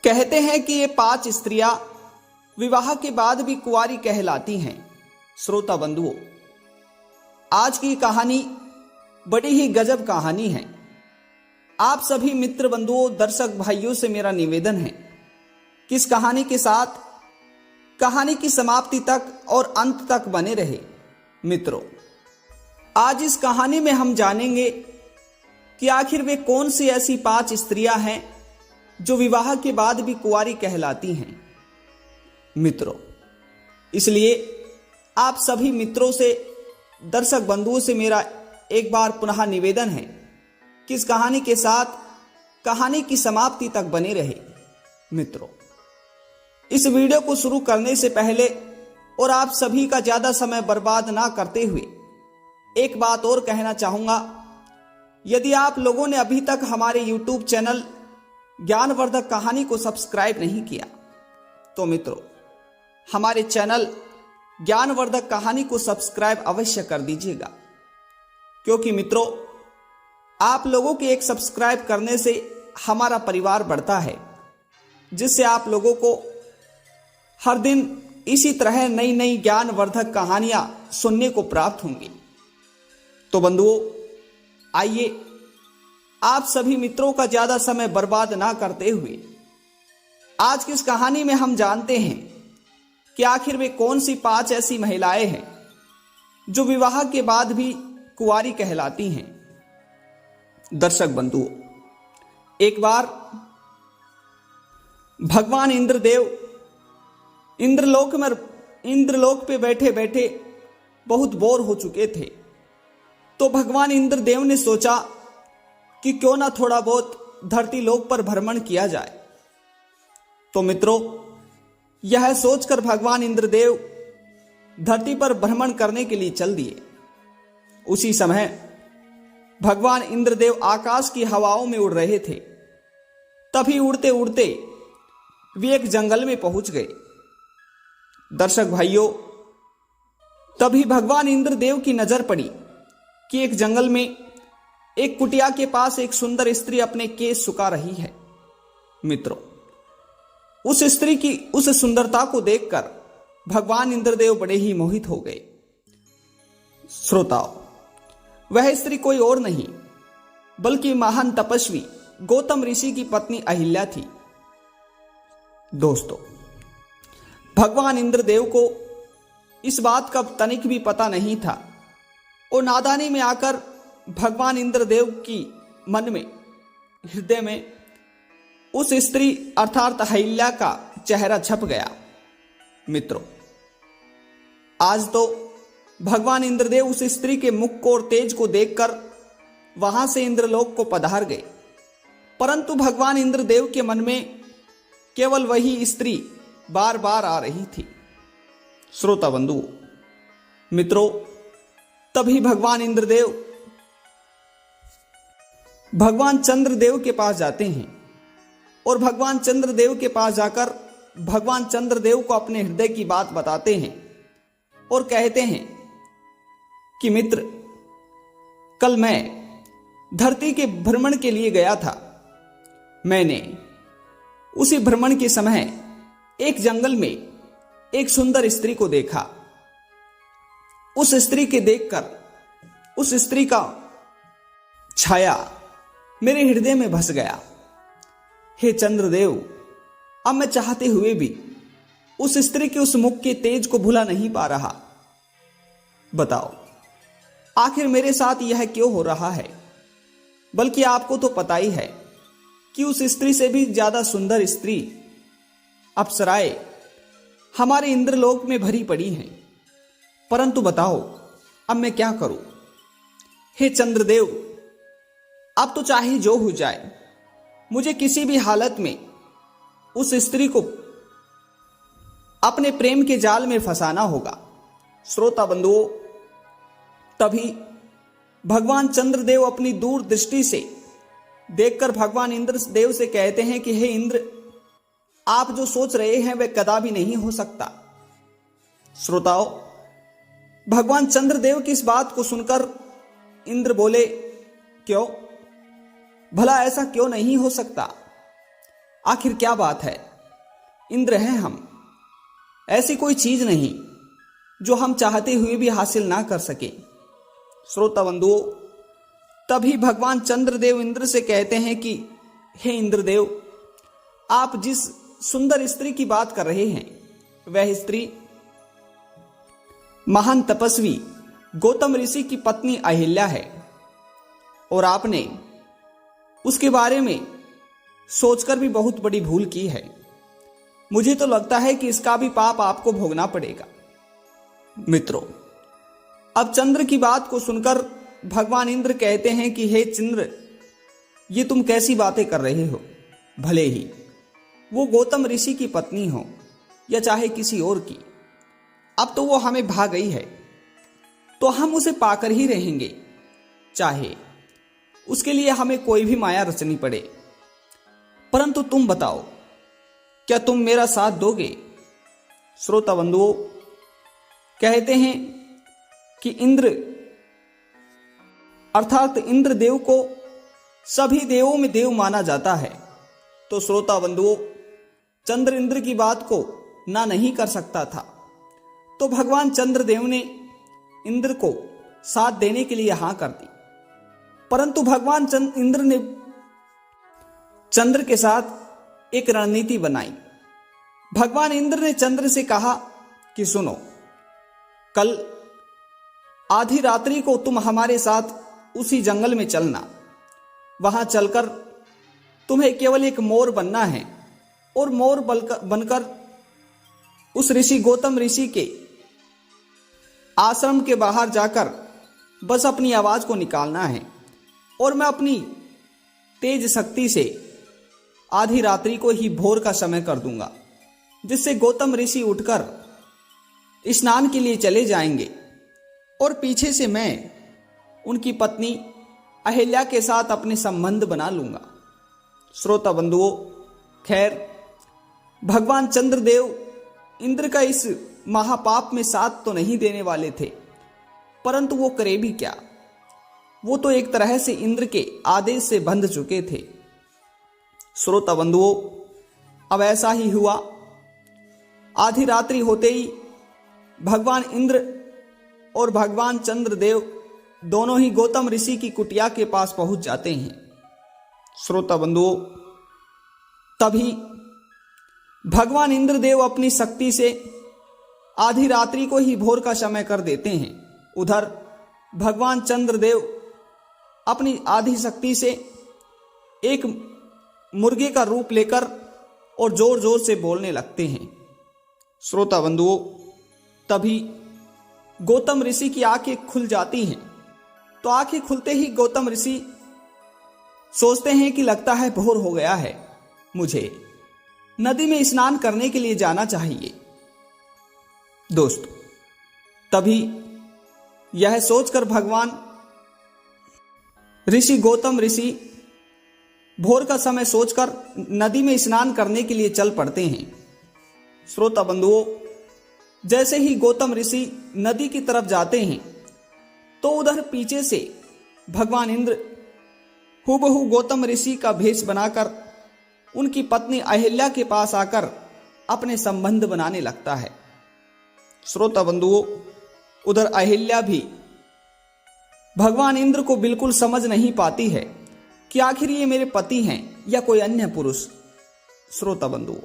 कहते हैं कि ये 5 स्त्रियां विवाह के बाद भी कुंवारी कहलाती हैं। श्रोता बंधुओं, आज की कहानी बड़ी ही गजब कहानी है। आप सभी मित्र बंधुओं, दर्शक भाइयों से मेरा निवेदन है कि इस कहानी के साथ कहानी की समाप्ति तक और अंत तक बने रहे। मित्रों, आज इस कहानी में हम जानेंगे कि आखिर वे कौन सी ऐसी 5 स्त्रियां हैं जो विवाह के बाद भी कुंवारी कहलाती हैं। मित्रों, इसलिए आप सभी मित्रों से, दर्शक बंधुओं से मेरा एक बार पुनः निवेदन है कि इस कहानी के साथ कहानी की समाप्ति तक बने रहे। मित्रों, इस वीडियो को शुरू करने से पहले और आप सभी का ज्यादा समय बर्बाद ना करते हुए एक बात और कहना चाहूंगा। यदि आप लोगों ने अभी तक हमारे YouTube चैनल ज्ञानवर्धक कहानी को सब्सक्राइब नहीं किया तो मित्रों, हमारे चैनल ज्ञानवर्धक कहानी को सब्सक्राइब अवश्य कर दीजिएगा, क्योंकि मित्रों, आप लोगों के एक सब्सक्राइब करने से हमारा परिवार बढ़ता है, जिससे आप लोगों को हर दिन इसी तरह नई नई ज्ञानवर्धक कहानियां सुनने को प्राप्त होंगी। तो बंधुओं, आइए आप सभी मित्रों का ज्यादा समय बर्बाद ना करते हुए आज की इस कहानी में हम जानते हैं कि आखिर वे कौन सी 5 ऐसी महिलाएं हैं जो विवाह के बाद भी कुंवारी कहलाती हैं। दर्शक बंधुओं, एक बार भगवान इंद्रदेव इंद्रलोक पे बैठे बैठे बहुत बोर हो चुके थे। तो भगवान इंद्रदेव ने सोचा कि क्यों ना थोड़ा बहुत धरती लोक पर भ्रमण किया जाए। तो मित्रों, यह सोचकर भगवान इंद्रदेव धरती पर भ्रमण करने के लिए चल दिए। उसी समय भगवान इंद्रदेव आकाश की हवाओं में उड़ रहे थे। तभी उड़ते उड़ते वे एक जंगल में पहुंच गए। दर्शक भाइयों, तभी भगवान इंद्रदेव की नजर पड़ी कि एक जंगल में एक कुटिया के पास एक सुंदर स्त्री अपने केस सुखा रही है। मित्रों, उस स्त्री की उस सुंदरता को देखकर भगवान इंद्रदेव बड़े ही मोहित हो गए। श्रोताओं, वह स्त्री कोई और नहीं बल्कि महान तपस्वी गौतम ऋषि की पत्नी अहिल्या थी। दोस्तों, भगवान इंद्रदेव को इस बात का तनिक भी पता नहीं था और नादानी में आकर भगवान इंद्रदेव की मन में, हृदय में उस स्त्री अर्थात अहिल्या का चेहरा छप गया। मित्रों, आज तो भगवान इंद्रदेव उस स्त्री के मुख को और तेज को देखकर वहां से इंद्रलोक को पधार गए, परंतु भगवान इंद्रदेव के मन में केवल वही स्त्री बार बार आ रही थी। श्रोता बंधु मित्रों, तभी भगवान इंद्रदेव भगवान चंद्रदेव के पास जाते हैं और भगवान चंद्रदेव के पास जाकर भगवान चंद्रदेव को अपने हृदय की बात बताते हैं और कहते हैं कि मित्र, कल मैं धरती के भ्रमण के लिए गया था। मैंने उसी भ्रमण के समय एक जंगल में एक सुंदर स्त्री को देखा। उस स्त्री के देखकर उस स्त्री का छाया मेरे हृदय में बस गया। हे चंद्रदेव, अब मैं चाहते हुए भी उस स्त्री के उस मुख के तेज को भुला नहीं पा रहा। बताओ, आखिर मेरे साथ यह क्यों हो रहा है? बल्कि आपको तो पता ही है कि उस स्त्री से भी ज्यादा सुंदर स्त्री अप्सराएं हमारे इंद्रलोक में भरी पड़ी हैं। परंतु बताओ, अब मैं क्या करूं? हे चंद्रदेव, अब तो चाहे जो हो जाए, मुझे किसी भी हालत में उस स्त्री को अपने प्रेम के जाल में फंसाना होगा। श्रोता बंधुओं, तभी भगवान चंद्रदेव अपनी दूर दृष्टि से देखकर भगवान इंद्रदेव से कहते हैं कि हे इंद्र, आप जो सोच रहे हैं वह कदापि नहीं हो सकता। श्रोताओं, भगवान चंद्रदेव की इस बात को सुनकर इंद्र बोले, क्यों? भला ऐसा क्यों नहीं हो सकता? आखिर क्या बात है? इंद्र हैं हम, ऐसी कोई चीज नहीं जो हम चाहते हुए भी हासिल ना कर सके। श्रोता बंधुओं, तभी भगवान चंद्रदेव इंद्र से कहते हैं कि हे इंद्रदेव, आप जिस सुंदर स्त्री की बात कर रहे हैं वह स्त्री महान तपस्वी गौतम ऋषि की पत्नी अहिल्या है, और आपने उसके बारे में सोचकर भी बहुत बड़ी भूल की है। मुझे तो लगता है कि इसका भी पाप आपको भोगना पड़ेगा। मित्रों, अब चंद्र की बात को सुनकर भगवान इंद्र कहते हैं कि हे चंद्र, ये तुम कैसी बातें कर रहे हो? भले ही वो गौतम ऋषि की पत्नी हो या चाहे किसी और की, अब तो वो हमें भा गई है तो हम उसे पाकर ही रहेंगे, चाहे उसके लिए हमें कोई भी माया रचनी पड़े। परंतु तुम बताओ, क्या तुम मेरा साथ दोगे? श्रोता बंधुओं, कहते हैं कि इंद्र अर्थात इंद्रदेव को सभी देवों में देव माना जाता है। तो श्रोता बंधुओं, चंद्र इंद्र की बात को ना नहीं कर सकता था, तो भगवान चंद्रदेव ने इंद्र को साथ देने के लिए हां कर दी। परंतु भगवान इंद्र ने चंद्र के साथ एक रणनीति बनाई। भगवान इंद्र ने चंद्र से कहा कि सुनो, कल आधी रात्रि को तुम हमारे साथ उसी जंगल में चलना। वहां चलकर तुम्हें केवल एक मोर बनना है, और मोर बनकर उस ऋषि गौतम ऋषि के आश्रम के बाहर जाकर बस अपनी आवाज को निकालना है, और मैं अपनी तेज शक्ति से आधी रात्रि को ही भोर का समय कर दूंगा, जिससे गौतम ऋषि उठकर स्नान के लिए चले जाएंगे, और पीछे से मैं उनकी पत्नी अहिल्या के साथ अपने संबंध बना लूंगा। श्रोता बंधुओं, खैर भगवान चंद्रदेव इंद्र का इस महापाप में साथ तो नहीं देने वाले थे, परंतु वो करे भी क्या? वो तो एक तरह से इंद्र के आदेश से बंध चुके थे। श्रोता बंधुओं, अब ऐसा ही हुआ। आधी रात्रि होते ही भगवान इंद्र और भगवान चंद्रदेव दोनों ही गौतम ऋषि की कुटिया के पास पहुंच जाते हैं। श्रोता बंधुओं, तभी भगवान इंद्रदेव अपनी शक्ति से आधी रात्रि को ही भोर का समय कर देते हैं। उधर भगवान चंद्रदेव अपनी आधी शक्ति से एक मुर्गे का रूप लेकर और जोर जोर से बोलने लगते हैं। श्रोता बंधुओं, तभी गौतम ऋषि की आंखें खुल जाती हैं। तो आंखें खुलते ही गौतम ऋषि सोचते हैं कि लगता है भोर हो गया है, मुझे नदी में स्नान करने के लिए जाना चाहिए। दोस्तों, तभी यह सोचकर भगवान ऋषि गौतम ऋषि भोर का समय सोचकर नदी में स्नान करने के लिए चल पड़ते हैं। श्रोता बंधुओं, जैसे ही गौतम ऋषि नदी की तरफ जाते हैं तो उधर पीछे से भगवान इंद्र हूबहू गौतम ऋषि का भेष बनाकर उनकी पत्नी अहिल्या के पास आकर अपने संबंध बनाने लगता है। श्रोता बंधुओं, उधर अहिल्या भी भगवान इंद्र को बिल्कुल समझ नहीं पाती है कि आखिर ये मेरे पति हैं या कोई अन्य पुरुष। श्रोता बंधुओं,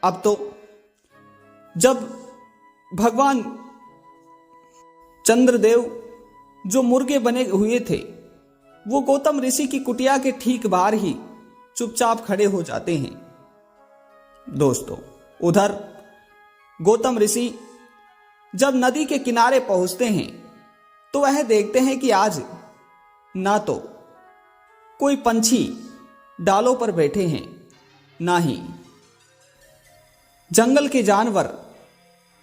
अब तो जब भगवान चंद्रदेव जो मुर्गे बने हुए थे वो गौतम ऋषि की कुटिया के ठीक बाहर ही चुपचाप खड़े हो जाते हैं। दोस्तों, उधर गौतम ऋषि जब नदी के किनारे पहुंचते हैं तो वह देखते हैं कि आज ना तो कोई पंछी डालों पर बैठे हैं, ना ही जंगल के जानवर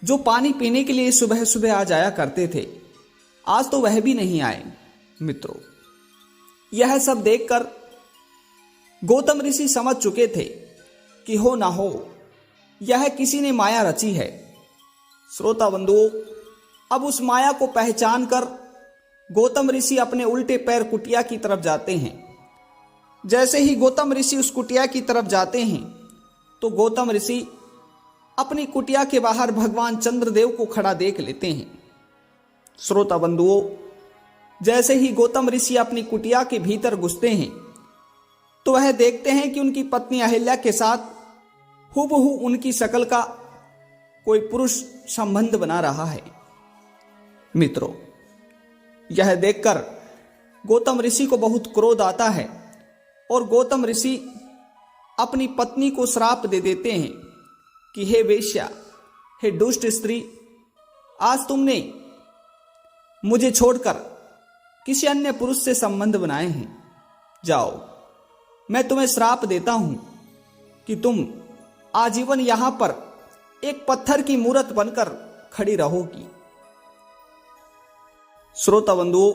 जो पानी पीने के लिए सुबह सुबह आ जाया करते थे, आज तो वह भी नहीं आए। मित्रों, यह सब देखकर गौतम ऋषि समझ चुके थे कि हो ना हो यह किसी ने माया रची है। श्रोता बंधुओं, अब उस माया को पहचान कर गौतम ऋषि अपने उल्टे पैर कुटिया की तरफ जाते हैं जैसे ही गौतम ऋषि उस कुटिया की तरफ जाते हैं तो गौतम ऋषि अपनी कुटिया के बाहर भगवान चंद्रदेव को खड़ा देख लेते हैं। श्रोता बंधुओं, जैसे ही गौतम ऋषि अपनी कुटिया के भीतर घुसते हैं तो वह देखते हैं कि उनकी पत्नी अहिल्या के साथ हूबहू उनकी शक्ल का कोई पुरुष संबंध बना रहा है। मित्रों, यह देखकर गौतम ऋषि को बहुत क्रोध आता है और गौतम ऋषि अपनी पत्नी को श्राप दे देते हैं कि हे वेश्या, हे दुष्ट स्त्री, आज तुमने मुझे छोड़कर किसी अन्य पुरुष से संबंध बनाए हैं। जाओ, मैं तुम्हें श्राप देता हूं कि तुम आजीवन यहां पर एक पत्थर की मूरत बनकर खड़ी रहोगी। श्रोता बंधुओं,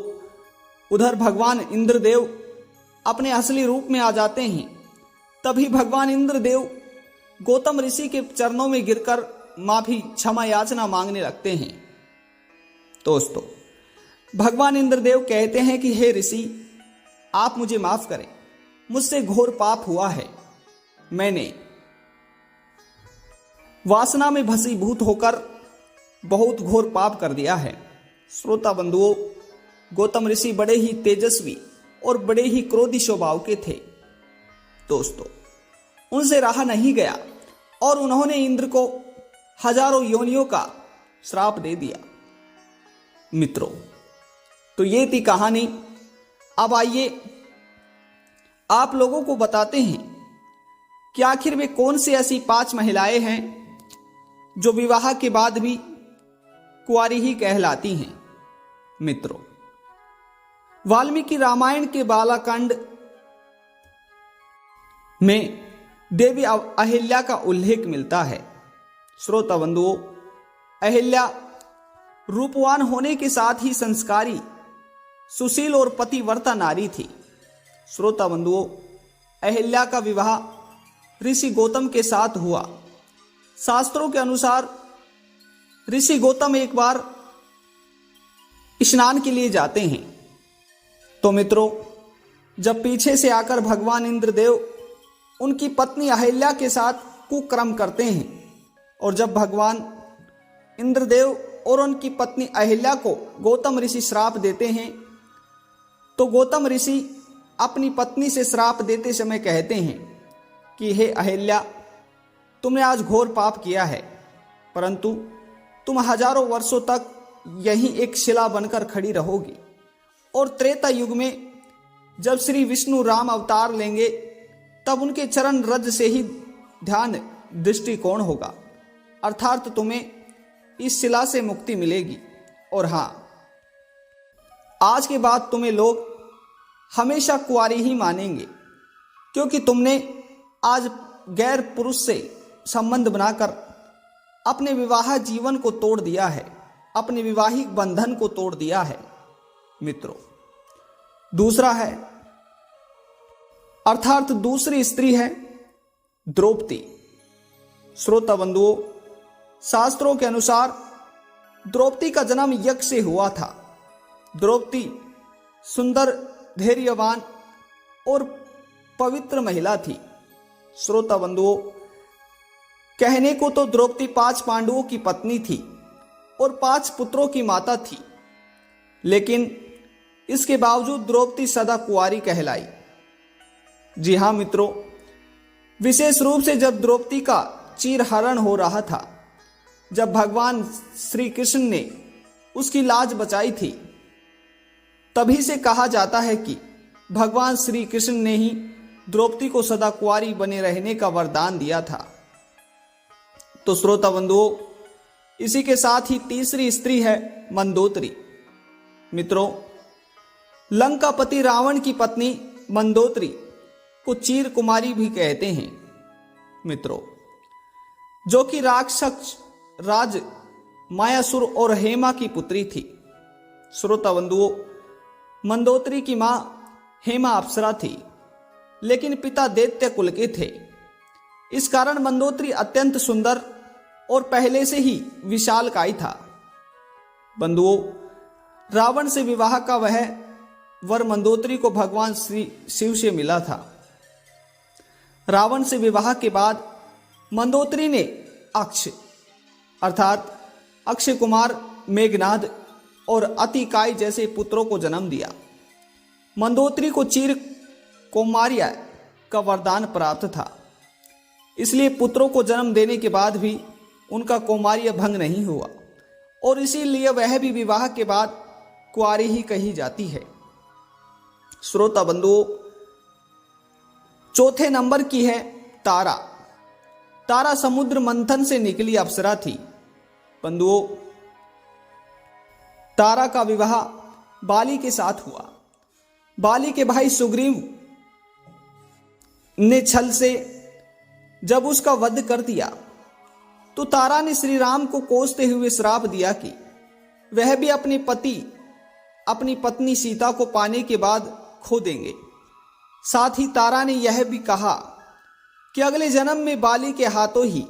उधर भगवान इंद्रदेव अपने असली रूप में आ जाते हैं। तभी भगवान इंद्रदेव गौतम ऋषि के चरणों में गिरकर माफी क्षमा याचना मांगने लगते हैं। दोस्तों, भगवान इंद्रदेव कहते हैं कि हे ऋषि, आप मुझे माफ करें, मुझसे घोर पाप हुआ है। मैंने वासना में भसीभूत होकर बहुत घोर पाप कर दिया है। श्रोता बंधुओं, गौतम ऋषि बड़े ही तेजस्वी और बड़े ही क्रोधी स्वभाव के थे। दोस्तों, उनसे रहा नहीं गया और उन्होंने इंद्र को हजारों योनियों का श्राप दे दिया। मित्रों, तो ये थी कहानी। अब आइए आप लोगों को बताते हैं कि आखिर वे कौन सी ऐसी 5 महिलाएं हैं जो विवाह के बाद भी कुंवारी ही कहलाती हैं। मित्रों, वाल्मीकि रामायण के बालाकांड में देवी अहिल्या का उल्लेख मिलता है। श्रोता बंधुओं, अहिल्या रूपवान होने के साथ ही संस्कारी, सुशील और पतिव्रता नारी थी। श्रोता बंधुओं, अहिल्या का विवाह ऋषि गौतम के साथ हुआ। शास्त्रों के अनुसार ऋषि गौतम एक बार स्नान के लिए जाते हैं तो मित्रों, जब पीछे से आकर भगवान इंद्रदेव उनकी पत्नी अहिल्या के साथ कुकर्म करते हैं और जब भगवान इंद्रदेव और उनकी पत्नी अहिल्या को गौतम ऋषि श्राप देते हैं तो गौतम ऋषि अपनी पत्नी से श्राप देते समय कहते हैं कि हे अहिल्या, तुमने आज घोर पाप किया है, परंतु तुम हजारों वर्षों तक यहीं एक शिला बनकर खड़ी रहोगी और त्रेता युग में जब श्री विष्णु राम अवतार लेंगे तब उनके चरण रज से ही ध्यान दृष्टिकोण होगा, अर्थात तुम्हें इस शिला से मुक्ति मिलेगी। और हाँ, आज के बाद तुम्हें लोग हमेशा कुंवारी ही मानेंगे, क्योंकि तुमने आज गैर पुरुष से संबंध बनाकर अपने विवाह जीवन को तोड़ दिया है, अपने विवाहिक बंधन को तोड़ दिया है। मित्रों, दूसरा है अर्थात दूसरी स्त्री है द्रौपदी। श्रोता बंधुओं, शास्त्रों के अनुसार द्रौपदी का जन्म यज्ञ से हुआ था। द्रौपदी सुंदर, धैर्यवान और पवित्र महिला थी। श्रोता बंधुओं, कहने को तो द्रौपदी 5 पांडवों की पत्नी थी और 5 पुत्रों की माता थी, लेकिन इसके बावजूद द्रौपदी सदा कुंवारी कहलाई। जी हाँ मित्रों, विशेष रूप से जब द्रौपदी का चीरहरण हो रहा था, जब भगवान श्री कृष्ण ने उसकी लाज बचाई थी, तभी से कहा जाता है कि भगवान श्री कृष्ण ने ही द्रौपदी को सदा कुंवारी बने रहने का वरदान दिया था। तो श्रोता बंधुओं, इसी के साथ ही तीसरी स्त्री है मंदोदरी। मित्रों, लंकापति रावण की पत्नी मंदोदरी को चीर कुमारी भी कहते हैं। मित्रों, जो कि राक्षस राज मायासुर और हेमा की पुत्री थी। श्रोता बंधुओं, मंदोदरी की मां हेमा अप्सरा थी, लेकिन पिता दैत्य कुल के थे। इस कारण मंदोदरी अत्यंत सुंदर और पहले से ही विशालकाय था। बंधुओं, रावण से विवाह का वह वर मंदोदरी को भगवान श्री शिव से मिला था। रावण से विवाह के बाद मंदोदरी ने अक्ष अर्थात अक्षय कुमार, मेघनाद और अतिकाय जैसे पुत्रों को जन्म दिया। मंदोदरी को चिर कौमार्य का वरदान प्राप्त था, इसलिए पुत्रों को जन्म देने के बाद भी उनका कौमार्य भंग नहीं हुआ और इसीलिए वह भी विवाह के बाद कुंवारी ही कही जाती है। श्रोता बंधुओं, चौथे नंबर की है तारा। तारा समुद्र मंथन से निकली अप्सरा थी। बंधुओं, तारा का विवाह बाली के साथ हुआ। बाली के भाई सुग्रीव ने छल से जब उसका वध कर दिया तो तारा ने श्री राम को कोसते हुए श्राप दिया कि वह भी अपने पति अपनी पत्नी सीता को पाने के बाद खो देंगे। साथ ही तारा ने यह भी कहा कि अगले जन्म में बाली के हाथों ही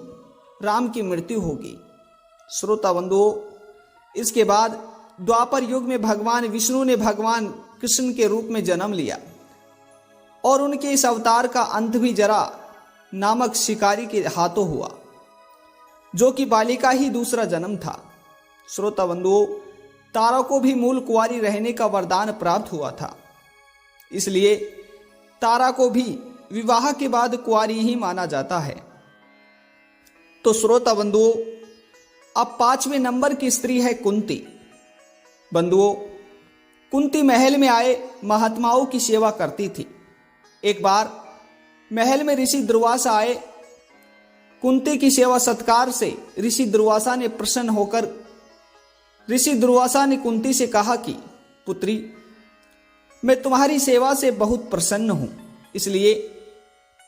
राम की मृत्यु होगी। श्रोता बंधुओं, इसके बाद द्वापर युग में भगवान विष्णु ने भगवान कृष्ण के रूप में जन्म लिया और उनके इस अवतार का अंत भी जरा नामक शिकारी के हाथों हुआ, जो कि बाली का ही दूसरा जन्म था। श्रोता बंधुओं, तारा को भी मूल कुंवारी रहने का वरदान प्राप्त हुआ था, इसलिए तारा को भी विवाह के बाद कुंवारी ही माना जाता है। तो श्रोता बंधुओं, अब 5वें नंबर की स्त्री है कुंती। बंधुओं, कुंती महल में आए महात्माओं की सेवा करती थी। एक बार महल में ऋषि दुर्वासा आए। कुंती की सेवा सत्कार से ऋषि दुर्वासा ने प्रसन्न होकर ऋषि दुर्वासा ने कुंती से कहा कि पुत्री, मैं तुम्हारी सेवा से बहुत प्रसन्न हूं, इसलिए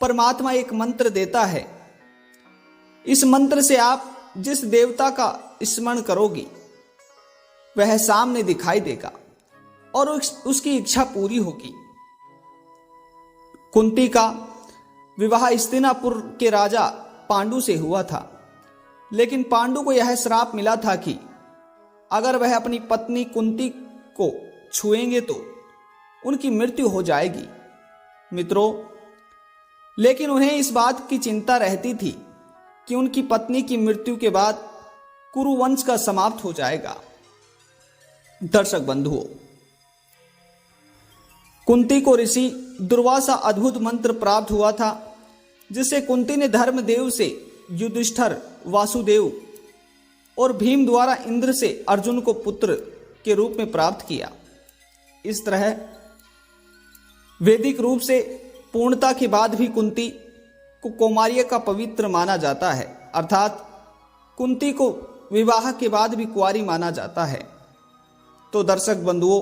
परमात्मा एक मंत्र देता है। इस मंत्र से आप जिस देवता का स्मरण करोगी वह सामने दिखाई देगा और उसकी इच्छा पूरी होगी। कुंती का विवाह हस्तिनापुर के राजा पांडु से हुआ था, लेकिन पांडु को यह श्राप मिला था कि अगर वह अपनी पत्नी कुंती को छुएंगे तो उनकी मृत्यु हो जाएगी। मित्रों, लेकिन उन्हें इस बात की चिंता रहती थी कि उनकी पत्नी की मृत्यु के बाद कुरुवंश का समाप्त हो जाएगा। दर्शक बंधुओं, कुंती को ऋषि दुर्वासा अद्भुत मंत्र प्राप्त हुआ था, जिससे कुंती ने धर्मदेव से युधिष्ठिर, वासुदेव और भीम द्वारा इंद्र से अर्जुन को पुत्र के रूप में प्राप्त किया। इस तरह वैदिक रूप से पूर्णता के बाद भी कुंती को कौमार्य का पवित्र माना जाता है, अर्थात कुंती को विवाह के बाद भी कुंवारी माना जाता है। तो दर्शक बंधुओं,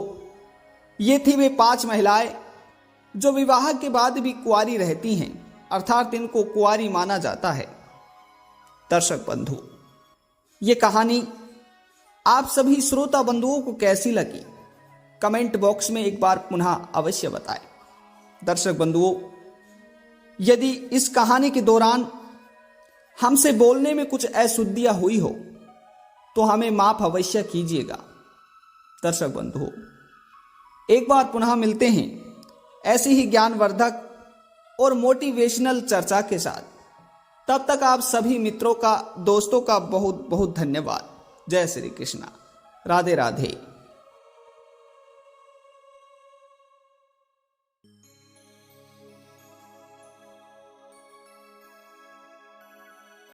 ये थी वे 5 महिलाएं जो विवाह के बाद भी कुंवारी रहती हैं, अर्थात इनको कुंवारी माना जाता है। दर्शक बंधु, ये कहानी आप सभी श्रोता बंधुओं को कैसी लगी, कमेंट बॉक्स में एक बार पुनः अवश्य बताएं। दर्शक बंधुओं, यदि इस कहानी के दौरान हमसे बोलने में कुछ अशुद्धियां हुई हो तो हमें माफ अवश्य कीजिएगा। दर्शक बंधुओं, एक बार पुनः मिलते हैं ऐसी ही ज्ञानवर्धक और मोटिवेशनल चर्चा के साथ। तब तक आप सभी मित्रों का, दोस्तों का बहुत बहुत धन्यवाद। जय श्री कृष्णा। राधे राधे।